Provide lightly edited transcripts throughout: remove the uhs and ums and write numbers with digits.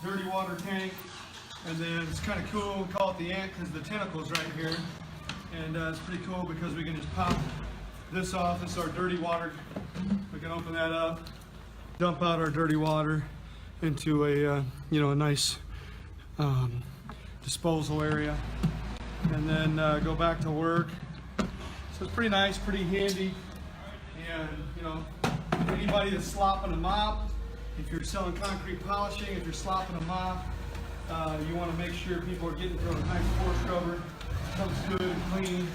dirty water tank. And then it's kind of cool, we call it the ant because the tentacle's right here. And it's pretty cool because we can just pop this off. This is our dirty water. We can open that up, dump out our dirty water into a a nice disposal area, and then go back to work. So it's pretty nice, pretty handy. And anybody that's slopping a mop, if you're selling concrete polishing, if you're slopping a mop, you want to make sure people are getting through a nice floor scrubber. It comes good and clean.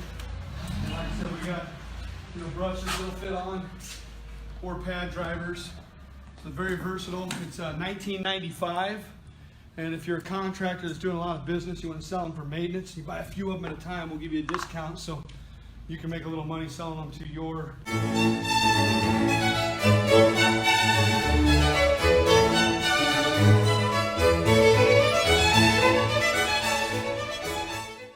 And like I said, we got brushes that'll fit on, or pad drivers. So very versatile. It's $19.95. And if you're a contractor that's doing a lot of business, you want to sell them for maintenance, you buy a few of them at a time, we'll give you a discount so you can make a little money selling them to your